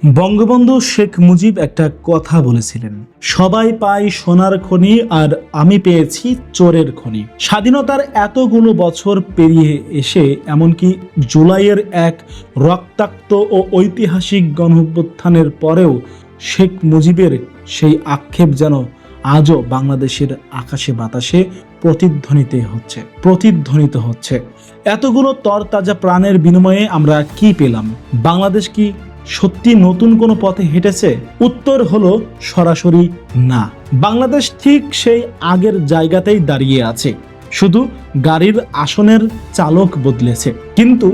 বঙ্গবন্ধু শেখ মুজিব একটা কথা বলেছিলেন, সবাই পায় সোনার খনি আর আমি পেয়েছি চোরের খনি। স্বাধীনতার এতগুলো বছর পেরিয়ে এসে এমনকি জুলাইয়ের এক রক্তাক্ত ও ঐতিহাসিক গণঅভ্যুত্থানের পরেও শেখ মুজিবের সেই আক্ষেপ যেন আজও বাংলাদেশের আকাশে বাতাসে প্রতিধ্বনিত হচ্ছে। এতগুলো তরতাজা প্রাণের বিনিময়ে আমরা কি পেলাম? বাংলাদেশ কি সত্যি নতুন কোনো পথে হেঁটেছে? উত্তর হলো সরাসরি না। বাংলাদেশ ঠিক সেই আগের জায়গাতেই দাঁড়িয়ে আছে, শুধু গাড়ির আসনের চালক বদলেছে, কিন্তু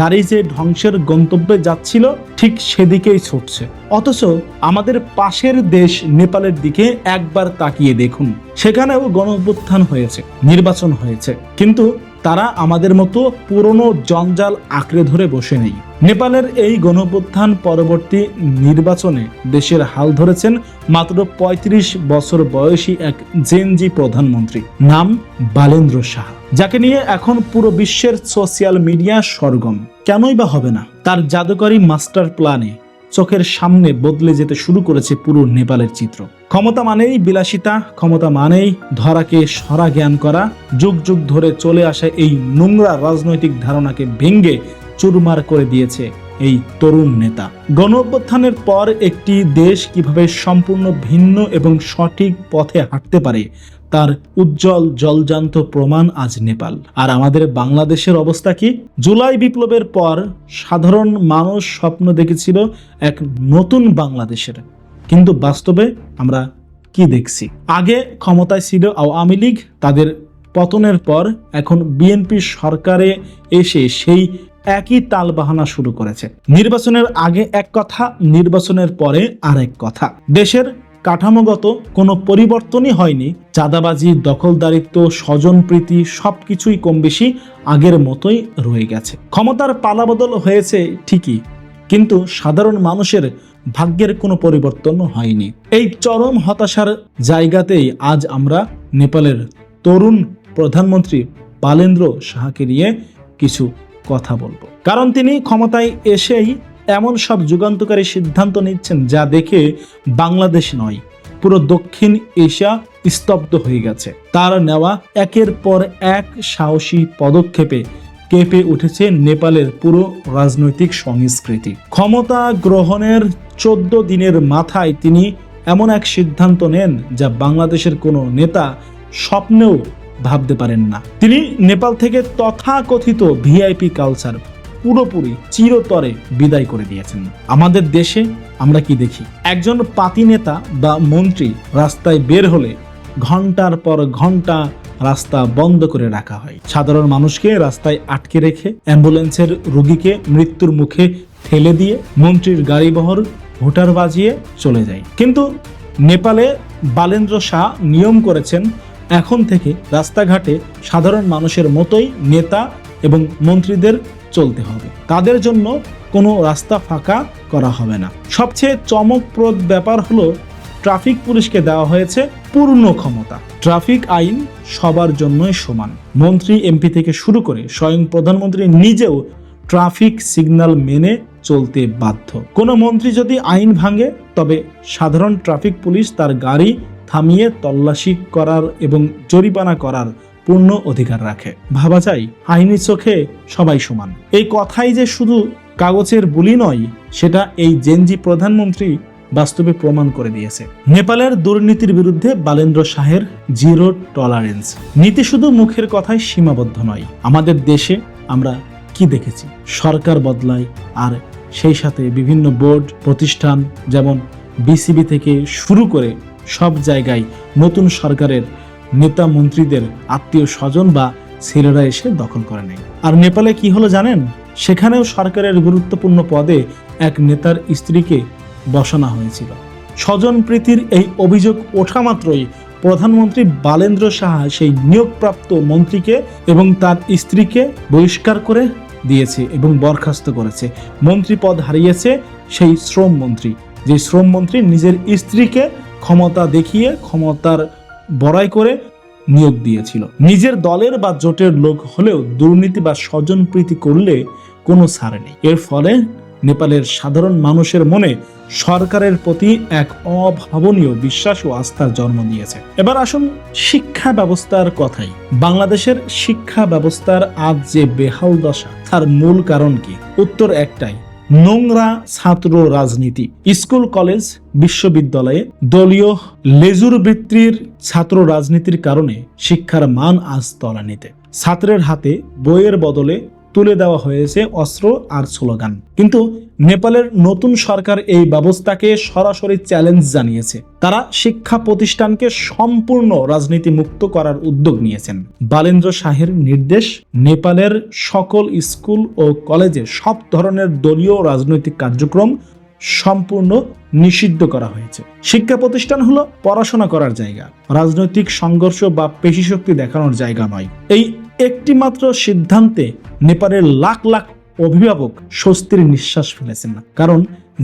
গাড়ি যে ধ্বংসের গন্তব্যে যাচ্ছিল ঠিক সেদিকেই ছুটছে। অথচ আমাদের পাশের দেশ নেপালের দিকে একবার তাকিয়ে দেখুন, সেখানেও গণঅভ্যুত্থান হয়েছে, নির্বাচন হয়েছে, কিন্তু তারা আমাদের মতো পুরনো জঞ্জাল আঁকড়ে ধরে বসে নেই। নেপালের এই গণঅভ্যুত্থান পরবর্তী নির্বাচনে দেশের হাল ধরেছেন মাত্র ৩৫ বছর বয়সী এক জেনজি প্রধানমন্ত্রী, নাম বালেন্দ্র শাহ, যাকে নিয়ে এখন পুরো বিশ্বের সোশ্যাল মিডিয়া সরগম। কেনই বা হবে না? তার জাদুকরী মাস্টার প্ল্যানে চোখের সামনে বদলে যেতে শুরু করেছে পুরো নেপালের চিত্র। ক্ষমতা মানেই বিলাসিতা, ক্ষমতা মানেই ধরাকে সরা জ্ঞান করা। যুগ যুগ ধরে চলে আসা এই নোংরা রাজনৈতিক ধারণাকে ভেঙে চুরমার করে দিয়েছে এই তরুণ নেতা। গণঅভ্যুত্থানের পর একটি দেশ কিভাবে সম্পূর্ণ ভিন্ন এবং সঠিক পথে হাঁটতে পারে তার উজ্জ্বল জলজান্ত প্রমাণ আজ নেপাল। আর আমাদের বাংলাদেশের অবস্থা কি? জুলাই বিপ্লবের পর সাধারণ মানুষ স্বপ্ন দেখেছিল এক নতুন বাংলাদেশের, কিন্তু বাস্তবে আমরা কি দেখছি? আগে ক্ষমতায় ছিল আওয়ামী লীগ, তাদের পতনের পর এখন বিএনপি সরকারে এসে সেই একই তালবাহানা শুরু করেছে। নির্বাচনের আগে এক কথা, নির্বাচনের পরে আরেক কথা। দেশের কাঠামোগত কোনো পরিবর্তনই হয়নি। চাঁদাবাজি, দখলদারিত্ব, স্বজনপ্রীতি সবকিছুই কম বেশি আগের মতোই রয়ে গেছে। ক্ষমতার পালাবদল হয়েছে ঠিকই, কিন্তু সাধারণ মানুষের ভাগ্যের কোনো পরিবর্তন হয়নি। এই চরম হতাশার জায়গাতেই আজ আমরা নেপালের তরুণ প্রধানমন্ত্রী বালেন্দ্র শাহকে নিয়ে কিছু কথা বলবো, কারণ তিনি ক্ষমতায় এসেই এমন সব যুগান্তকারী সিদ্ধান্ত নিচ্ছেন যা দেখে বাংলাদেশ নয়, পুরো দক্ষিণ এশিয়া স্তব্ধ হয়ে গেছে। তার নেওয়া একের পর এক সাহসী পদক্ষেপে কেঁপে উঠেছে নেপালের পুরো রাজনৈতিক সংস্কৃতি। ক্ষমতা গ্রহণের 14 দিনের মাথায় তিনি এমন এক সিদ্ধান্ত নেন যা বাংলাদেশের কোনো নেতা স্বপ্নেও ভাবতে পারেন না। তিনি নেপাল থেকে তথাকথিত ভিআইপি কালচার পুরোপুরি চিরতরে বিদায় করে দিয়েছেন। আমাদের দেশে আমরা কি দেখি? একজন পাতি নেতা বা মন্ত্রী রাস্তায় বের হলে ঘন্টার পর ঘন্টা রাস্তা বন্ধ করে রাখা হয়। সাধারণ মানুষকে রাস্তায় আটকে রেখে অ্যাম্বুলেন্সের রোগীকে মৃত্যুর মুখে ঠেলে দিয়ে মন্ত্রীর গাড়িবহর হুটার বাজিয়ে চলে যায়। কিন্তু নেপালে বালেন্দ্র শাহ নিয়ম করেছেন, এখন থেকে রাস্তাঘাটে সাধারণ মানুষের মতোই নেতা এবং মন্ত্রীদের চলতে হবে, তাদের জন্য কোনো রাস্তা ফাঁকা করা হবে না। সবচেয়ে চমকপ্রদ ব্যাপার হলো ট্রাফিক পুলিশকে দেওয়া হয়েছে পূর্ণ ক্ষমতা। ট্রাফিক আইন সবার জন্যই সমান। মন্ত্রী এমপি থেকে শুরু করে স্বয়ং প্রধানমন্ত্রী নিজেও ট্রাফিক সিগন্যাল মেনে চলতে বাধ্য। কোনো মন্ত্রী যদি আইন ভাঙে তবে সাধারণ ট্রাফিক পুলিশ তার গাড়ি থামিয়ে তল্লাশি করার এবং জরিমানা করার পূর্ণ অধিকার রাখে। ভাবা যায়, আইনি চোখে সবাই সমান। এই কথাই যে শুধু কাগজের বুলি নয়, সেটা এই জেনজি প্রধানমন্ত্রী বাস্তবে প্রমাণ করে দিয়েছে। নেপালের দুর্নীতির বিরুদ্ধে বালেন্দ্র শাহের জিরো টলারেন্স নীতি শুধু মুখের কথায় সীমাবদ্ধ নয়। আমাদের দেশে আমরা কি দেখেছি? সরকার বদলায় আর সেই সাথে বিভিন্ন বোর্ড প্রতিষ্ঠান যেমন বিসিবি থেকে শুরু করে সব জায়গায় নতুন সরকারের নেতা মন্ত্রীদের আত্মীয় স্বজন বা ছেলেরা এসে দখল করে নেয়। আর নেপালে কি হলো জানেন? সেখানেও সরকারের গুরুত্বপূর্ণ পদে এক নেতার স্ত্রীকে বসানো হয়েছিল। স্বজনপ্রীতির এই অভিযোগ ওঠা মাত্রই প্রধানমন্ত্রী বালেন্দ্র শাহ সেই নিয়োগপ্রাপ্ত মন্ত্রীকে এবং তার স্ত্রীকে বহিষ্কার করে দিয়েছে এবং বরখাস্ত করেছে। মন্ত্রী পদ হারিয়েছে সেই শ্রম মন্ত্রী, যে শ্রম মন্ত্রী নিজের স্ত্রীকে ক্ষমতা দেখিয়ে ক্ষমতার বড়াই করে নিয়োগ দিয়েছিল। নিজের দলের বা জোটের লোক হলেও দুর্নীতি বা স্বজনপ্রীতি করলে কোনো ছাড় নেই। এর ফলে নেপালের সাধারণ মানুষের মনে সরকারের প্রতি এক অভাবনীয় বিশ্বাস ও আস্থার জন্ম দিয়েছে। এবার আসুন শিক্ষা ব্যবস্থার কথাই। বাংলাদেশের শিক্ষা ব্যবস্থার আজ যে বেহাল দশা, তার মূল কারণ কি? উত্তর একটাই, নোংরা ছাত্র রাজনীতি। স্কুল, কলেজ, বিশ্ববিদ্যালয়ে দলীয় লেজুর বৃত্তির ছাত্র রাজনীতির কারণে শিক্ষার মান আজ তলানিতে। ছাত্রের হাতে বইয়ের বদলে তুলে দেওয়া হয়েছে অস্ত্র আর স্লোগান। কিন্তু নেপালের নতুন সরকার এই ব্যবস্থাকে সরাসরি চ্যালেঞ্জ জানিয়েছে। তারা শিক্ষা প্রতিষ্ঠানকে সম্পূর্ণ রাজনীতি মুক্ত করার উদ্যোগ নিয়েছেন। বালেন্দ্র শাহের নির্দেশ, নেপালের সকল স্কুল ও কলেজে সব ধরনের দলীয় রাজনৈতিক কার্যক্রম সম্পূর্ণ নিষিদ্ধ করা হয়েছে। শিক্ষা প্রতিষ্ঠান হলো পড়াশোনা করার জায়গা, রাজনৈতিক সংঘর্ষ বা পেশিশক্তি দেখানোর জায়গা নয়। এই একটি মাত্র সিদ্ধান্তে নেপালের লাখ লাখ অভিভাবক স্বস্তির নিঃশ্বাস ফেলেছেন না। কারণ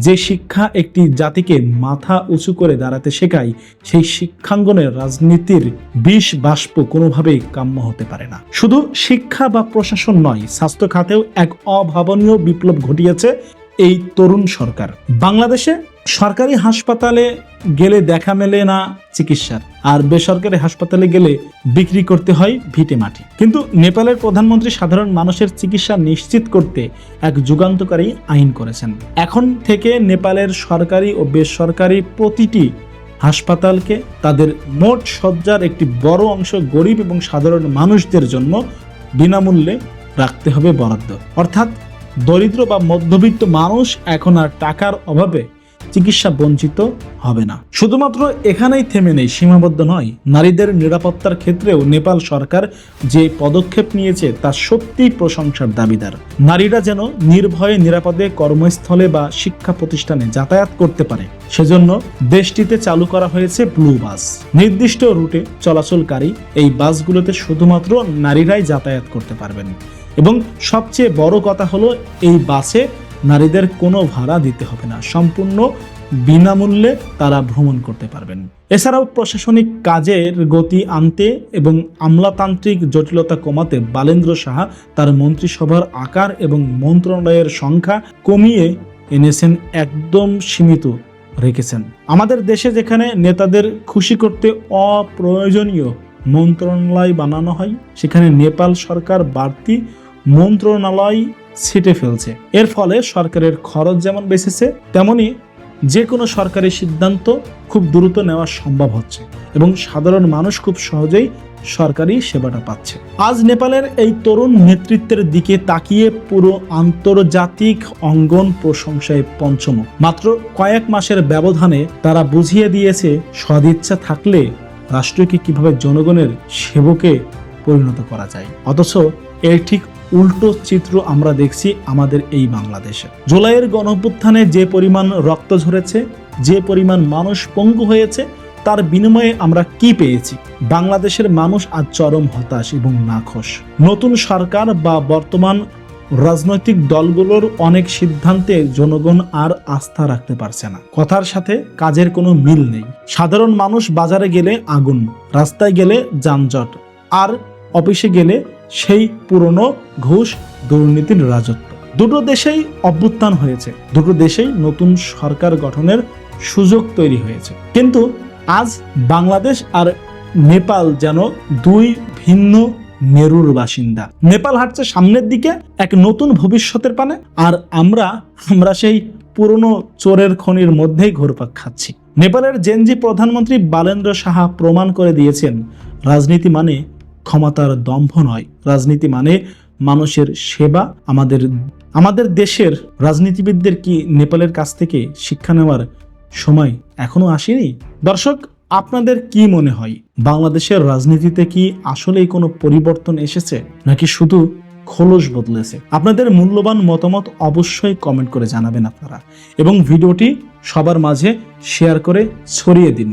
যে শিক্ষা একটি জাতিকে মাথা উঁচু করে দাঁড়াতে শেখায়, সেই শিক্ষাঙ্গনের রাজনীতির বিষ বাষ্প কোনোভাবেই কাম্য হতে পারে না। শুধু শিক্ষা বা প্রশাসন নয়, স্বাস্থ্য খাতেও এক অভাবনীয় বিপ্লব ঘটিয়েছে এই তরুণ সরকার। বাংলাদেশে সরকারি হাসপাতালে গেলে দেখা মেলে না চিকিৎসার, আর বেসরকারি হাসপাতালে গেলে বিক্রি করতে হয় ভিটে মাটি। কিন্তু নেপালের প্রধানমন্ত্রী সাধারণ মানুষের চিকিৎসা নিশ্চিত করতে এক যুগান্তকারী আইন করেছেন। এখন থেকে নেপালের সরকারি ও বেসরকারি প্রতিটি হাসপাতালকে তাদের মোট শয্যার একটি বড় অংশ গরিব এবং সাধারণ মানুষদের জন্য বিনামূল্যে রাখতে হবে বরাদ্দ। অর্থাৎ দরিদ্র বা মধ্যবিত্ত মানুষ এখন আর টাকার অভাবে চিকিৎসা বঞ্চিত হবে না। শুধুমাত্র এখানেই থেমে নেই, সীমাবদ্ধ নয়। নারীদের নিরাপত্তার ক্ষেত্রেও নেপাল সরকার যে পদক্ষেপ নিয়েছে তা সত্যিই প্রশংসার দাবিদার। নারীরা যেন নির্ভয়ে নিরাপদে কর্মস্থলে বা শিক্ষা প্রতিষ্ঠানে যাতায়াত করতে পারে, সেজন্য দেশটিতে চালু করা হয়েছে ব্লু বাস। নির্দিষ্ট রুটে চলাচলকারী এই বাসগুলোতে শুধুমাত্র নারীরাই যাতায়াত করতে পারবেন। এবং সবচেয়ে বড় কথা হলো, এই বাসে নারীদের কোনো ভাড়া দিতে হবে না, সম্পূর্ণ বিনামূল্যে তারা ভ্রমণ করতে পারবেন। এছাড়াও প্রশাসনিক কাজের গতি আনতে এবং আমলাতান্ত্রিক জটিলতা কমাতে বালেন্দ্র সাহা তার মন্ত্রিসভার আকার এবং মন্ত্রণালয়ের সংখ্যা কমিয়ে এনেছেন, একদম সীমিত রেখেছেন। আমাদের দেশে যেখানে নেতাদের খুশি করতে অপ্রয়োজনীয় মন্ত্রণালয় বানানো হয়, সেখানে নেপাল সরকার বাড়তি মন্ত্রণালয় ছিটে ফেলছে। এর ফলে সরকারের খরচ যেমন বেঁচেছে, তেমনি যে কোনো সরকারি সিদ্ধান্ত খুব দ্রুত নেওয়া সম্ভব হচ্ছে এবং সাধারণ মানুষ খুব সহজেই সরকারি সেবাটা পাচ্ছে। আজ নেপালের এই তরুণ নেতৃত্বের দিকে তাকিয়ে পুরো আন্তর্জাতিক অঙ্গন প্রশংসায় পঞ্চমুখ। মাত্র কয়েক মাসের ব্যবধানে তারা বুঝিয়ে দিয়েছে সদিচ্ছা থাকলে রাষ্ট্রকে কিভাবে জনগণের সেবকে পরিণত করা যায়। অথচ এর ঠিক উল্টো চিত্র আমরা দেখছি আমাদের এই বাংলাদেশে। জুলাইয়ের গণঅভ্যুত্থানে যে পরিমাণ রক্ত ঝরেছে, যে পরিমাণ মানুষ পঙ্গু হয়েছে, তার বিনিময়ে আমরা কি পেয়েছি? বাংলাদেশের মানুষ আজ চরম হতাশ এবং নাখোশ। নতুন সরকার বা বর্তমান রাজনৈতিক দলগুলোর অনেক সিদ্ধান্তে জনগণ আর আস্থা রাখতে পারছে না। কথার সাথে কাজের কোনো মিল নেই। সাধারণ মানুষ বাজারে গেলে আগুন, রাস্তায় গেলে যানজট, আর অফিসে গেলে সেই পুরনো ঘুষ দুর্নীতির রাজত্ব। দুটো দেশেই অভ্যুত্থান হয়েছে, দুটো দেশেই নতুন সরকার গঠনের সুযোগ তৈরি হয়েছে। কিন্তু আজ বাংলাদেশ আর নেপাল যেন দুই ভিন্ন মেরুর বাসিন্দা। নেপাল হাঁটছে সামনের দিকে এক নতুন ভবিষ্যতের পানে, আর আমরা সেই পুরনো চোরের খনির মধ্যেই ঘুরপাক খাচ্ছি। নেপালের জেনজি প্রধানমন্ত্রী বালেন্দ্র সাহা প্রমাণ করে দিয়েছেন, রাজনীতি মানে ক্ষমতার দম্ভ নয়, রাজনীতি মানে মানুষের সেবা। আমাদের দেশের রাজনীতিবিদদের কি নেপালের কাছ থেকে শিক্ষা নেওয়ার সময় এখনো আসেনি? দর্শক, আপনাদের কি মনে হয়, বাংলাদেশের রাজনীতিতে কি আসলেই কোনো পরিবর্তন এসেছে, নাকি শুধু খোলস বদলেছে? আপনাদের মূল্যবান মতামত অবশ্যই কমেন্ট করে জানাবেন আপনারা, এবং ভিডিওটি সবার মাঝে শেয়ার করে ছড়িয়ে দিন।